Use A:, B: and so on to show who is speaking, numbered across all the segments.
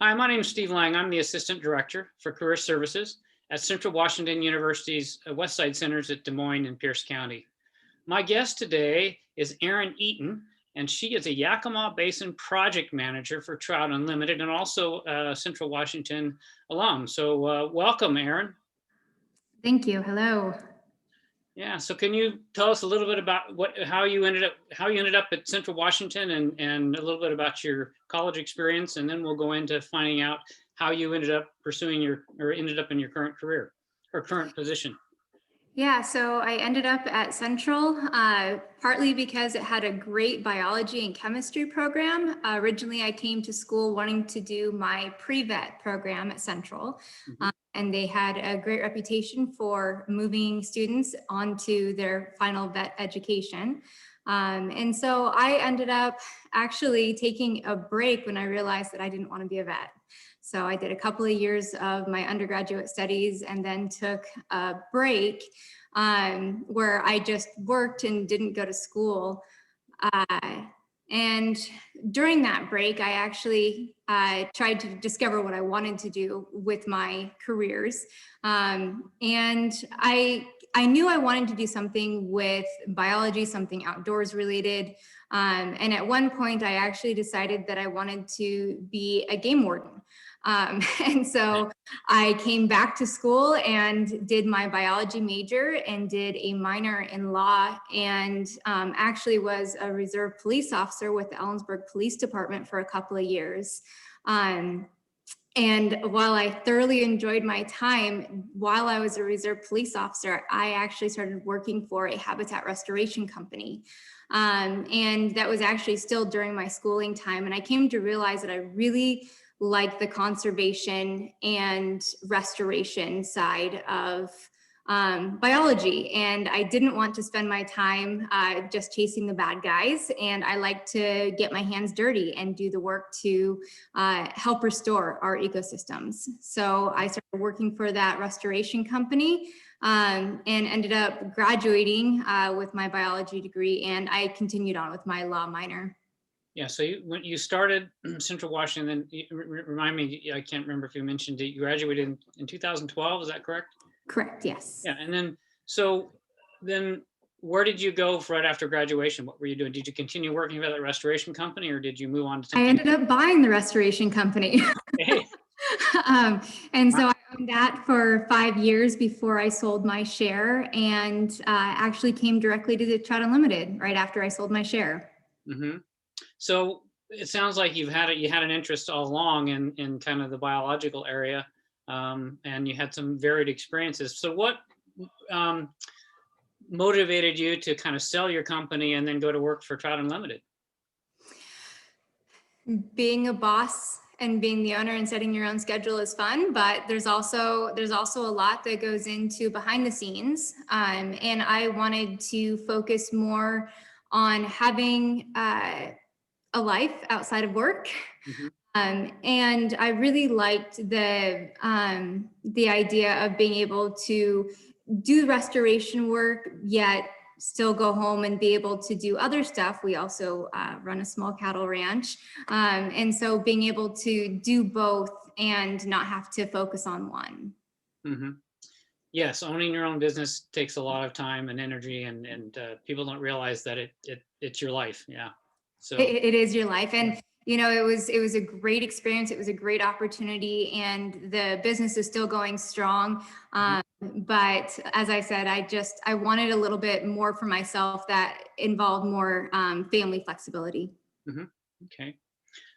A: Hi, my name is Steve Lang. I'm the Assistant Director for Career Services at Central Washington University's Westside Centers at Des Moines and Pierce County. My guest today is Erin Eaton, and she is a Yakima Basin Project Manager for Trout Unlimited and also a Central Washington alum. So welcome, Erin.
B: Thank you. Hello.
A: Yeah, so can you tell us a little bit about how you ended up at Central Washington and a little bit about your college experience, and then we'll go into finding out how you ended up ended up in your current career or current position.
B: Yeah, so I ended up at Central partly because it had a great biology and chemistry program. Originally, I came to school wanting to do my pre-vet program at Central, and they had a great reputation for moving students onto their final vet education. And so I ended up actually taking a break when I realized that I didn't want to be a vet. So I did a couple of years of my undergraduate studies and then took a break where I just worked and didn't go to school. And during that break, I actually tried to discover what I wanted to do with my careers. And I knew I wanted to do something with biology, something outdoors related. And at one point, I actually decided that I wanted to be a game warden. And so I came back to school and did my biology major and did a minor in law, and actually was a reserve police officer with the Ellensburg Police Department for a couple of years. And while I thoroughly enjoyed my time while I was a reserve police officer, I actually started working for a habitat restoration company. And that was actually still during my schooling time. And I came to realize that I really like the conservation and restoration side of biology. And I didn't want to spend my time just chasing the bad guys. And I like to get my hands dirty and do the work to help restore our ecosystems. So I started working for that restoration company and ended up graduating with my biology degree. And I continued on with my law minor.
A: Yeah, so when you started Central Washington, remind me, I can't remember if you mentioned it, you graduated in 2012, is that correct?
B: Correct, yes.
A: Yeah, and then where did you go right after graduation? What were you doing? Did you continue working for that restoration company, or did you move on to something?
B: I ended up buying the restoration company.
A: Okay.
B: And so I owned that for 5 years before I sold my share, and actually came directly to the Trout Unlimited right after I sold my share.
A: Mm-hmm. So it sounds like you had an interest all along in kind of the biological area, and you had some varied experiences. So what motivated you to kind of sell your company and then go to work for Trout Unlimited?
B: Being a boss and being the owner and setting your own schedule is fun, but there's also a lot that goes into behind the scenes. And I wanted to focus more on having a life outside of work. And I really liked the idea of being able to do restoration work, yet still go home and be able to do other stuff. We also run a small cattle ranch. And so being able to do both and not have to focus on one.
A: Mm-hmm. Yes, owning your own business takes a lot of time and energy, and people don't realize that it's your life. Yeah, so
B: it is your life, and you know, it was a great experience. It was a great opportunity, and the business is still going strong. But as I said, I wanted a little bit more for myself that involved more family flexibility.
A: Mm-hmm. Okay.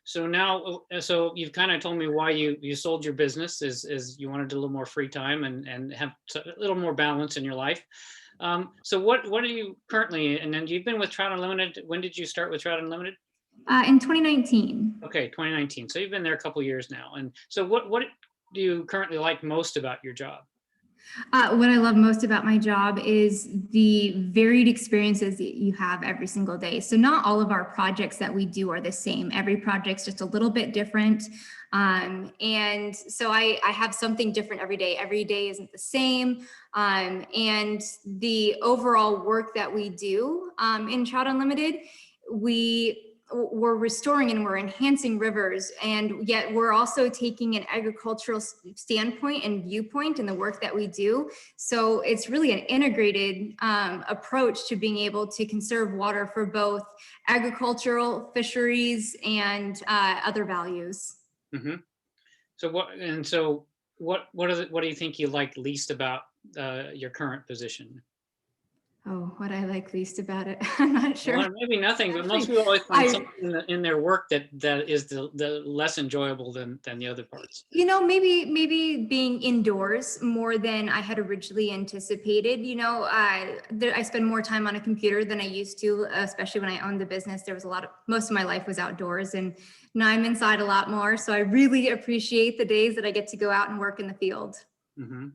A: So now, so you've kind of told me why you sold your business is you wanted a little more free time and have a little more balance in your life. So what are you currently, and then you've been with Trout Unlimited. When did you start with Trout Unlimited?
B: In 2019.
A: Okay, 2019. So you've been there a couple of years now. And so what do you currently like most about your job?
B: What I love most about my job is the varied experiences that you have every single day. So not all of our projects that we do are the same. Every project's just a little bit different. And so I have something different every day. Every day isn't the same. And the overall work that we do in Trout Unlimited, we we're restoring and we're enhancing rivers, and yet we're also taking an agricultural standpoint and viewpoint in the work that we do. So it's really an integrated approach to being able to conserve water for both agricultural, fisheries, and other values.
A: Mm-hmm. So what do you think you like least about your current position?
B: Oh, what I like least about it, I'm not sure.
A: Well, maybe nothing, but most
B: Actually,
A: people always find
B: I,
A: something in their work that is the less enjoyable than the other parts.
B: maybe being indoors more than I had originally anticipated. I spend more time on a computer than I used to, especially when I owned the business. There was most of my life was outdoors, and now I'm inside a lot more. So I really appreciate the days that I get to go out and work in the field.
A: Mm-hmm.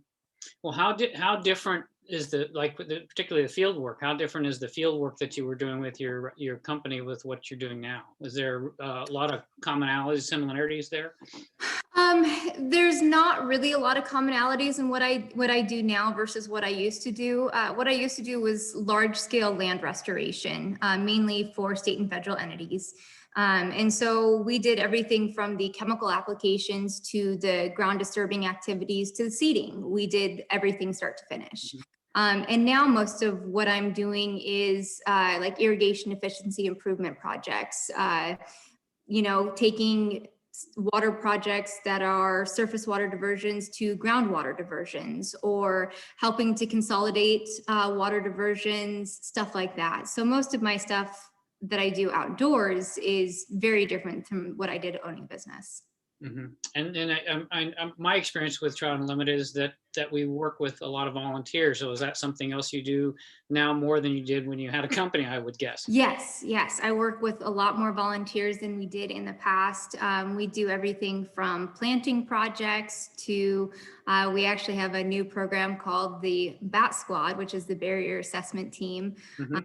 A: Well, how different is particularly the field work? How different is the field work that you were doing with your company with what you're doing now? Is there a lot of commonalities, similarities there?
B: There's not really a lot of commonalities in what I do now versus what I used to do. What I used to do was large scale land restoration, mainly for state and federal entities. And so we did everything from the chemical applications to the ground disturbing activities to the seeding. We did everything start to finish. And now most of what I'm doing is like irrigation efficiency improvement projects, taking water projects that are surface water diversions to groundwater diversions, or helping to consolidate water diversions, stuff like that. So most of my stuff that I do outdoors is very different from what I did owning business.
A: Mm-hmm. And my experience with Trout Unlimited is that we work with a lot of volunteers. So is that something else you do now more than you did when you had a company, I would guess?
B: Yes. I work with a lot more volunteers than we did in the past. We do everything from planting projects to, we actually have a new program called the BAT Squad, which is the Barrier Assessment Team.
A: Mm-hmm.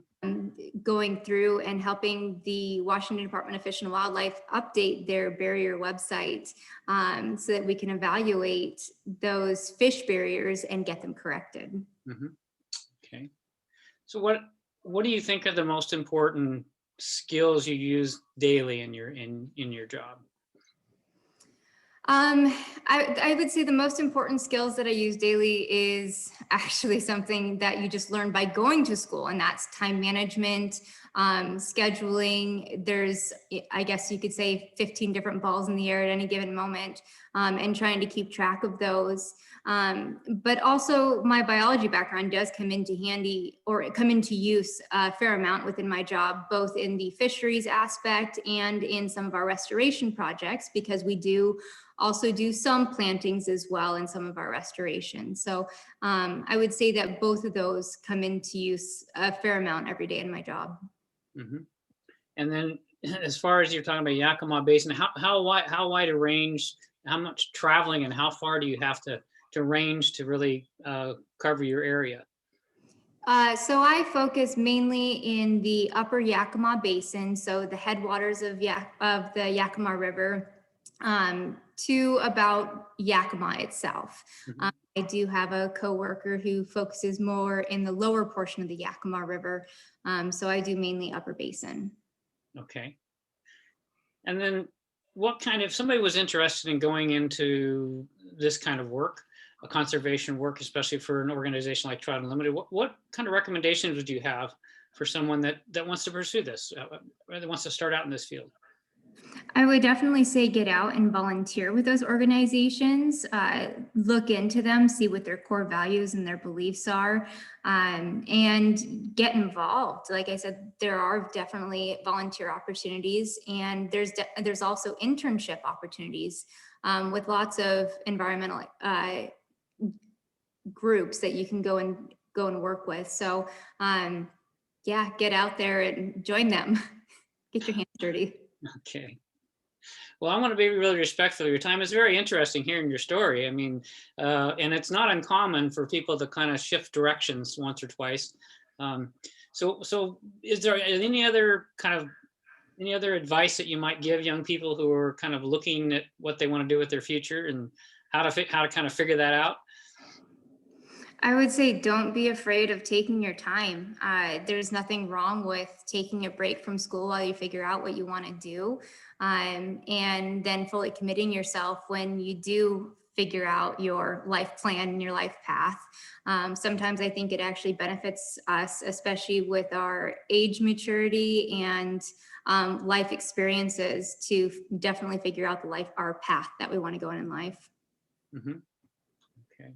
B: Going through and helping the Washington Department of Fish and Wildlife update their barrier website so that we can evaluate those fish barriers and get them corrected.
A: Mm-hmm. Okay. So what do you think are the most important skills you use daily in your job?
B: I would say the most important skills that I use daily is actually something that you just learn by going to school, and that's time management, scheduling. There's, I guess you could say, 15 different balls in the air at any given moment, and trying to keep track of those. But also my biology background does come into handy, or come into use a fair amount within my job, both in the fisheries aspect and in some of our restoration projects, because we do also do some plantings as well in some of our restorations. So I would say that both of those come into use a fair amount every day in my job.
A: Mm-hmm. And then as far as you're talking about Yakima Basin, how wide a range, how much traveling and how far do you have to range to really cover your area?
B: So I focus mainly in the upper Yakima Basin, so the headwaters of the Yakima River, to about Yakima itself.
A: Mm-hmm.
B: I do have a coworker who focuses more in the lower portion of the Yakima River, so I do mainly upper basin.
A: Okay. And then if somebody was interested in going into this kind of work, a conservation work, especially for an organization like Trout Unlimited, what kind of recommendations would you have for someone that wants to pursue this, that wants to start out in this field?
B: I would definitely say get out and volunteer with those organizations, look into them, see what their core values and their beliefs are, and get involved. Like I said, there are definitely volunteer opportunities, and there's also internship opportunities with lots of environmental groups that you can go and work with. So yeah, get out there and join them. Get your hands dirty.
A: Okay. Well, I want to be really respectful of your time. It's very interesting hearing your story. I mean, and it's not uncommon for people to kind of shift directions once or twice. So is there any other advice that you might give young people who are kind of looking at what they want to do with their future and how to kind of figure that out?
B: I would say don't be afraid of taking your time. There's nothing wrong with taking a break from school while you figure out what you want to do, and then fully committing yourself when you do figure out your life plan and your life path. Sometimes I think it actually benefits us, especially with our age maturity and life experiences, to definitely figure out our path that we want to go in life.
A: Mhm. Okay.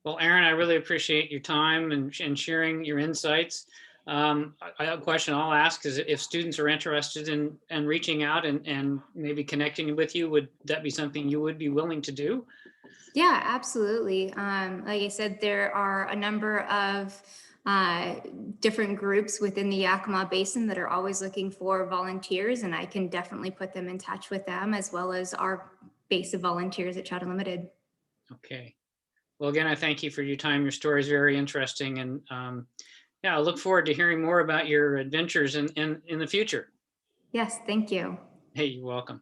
A: Well, Erin, I really appreciate your time and sharing your insights. I have a question I'll ask is if students are interested in reaching out and maybe connecting with you, would that be something you would be willing to do?
B: Yeah, absolutely. Like I said, there are a number of uh, different groups within the Yakima Basin that are always looking for volunteers, and I can definitely put them in touch with them, as well as our base of volunteers at Trout Unlimited.
A: Okay. Well, again, I thank you for your time. Your story is very interesting. And yeah, I look forward to hearing more about your adventures in the future.
B: Yes, thank you.
A: Hey, you're welcome.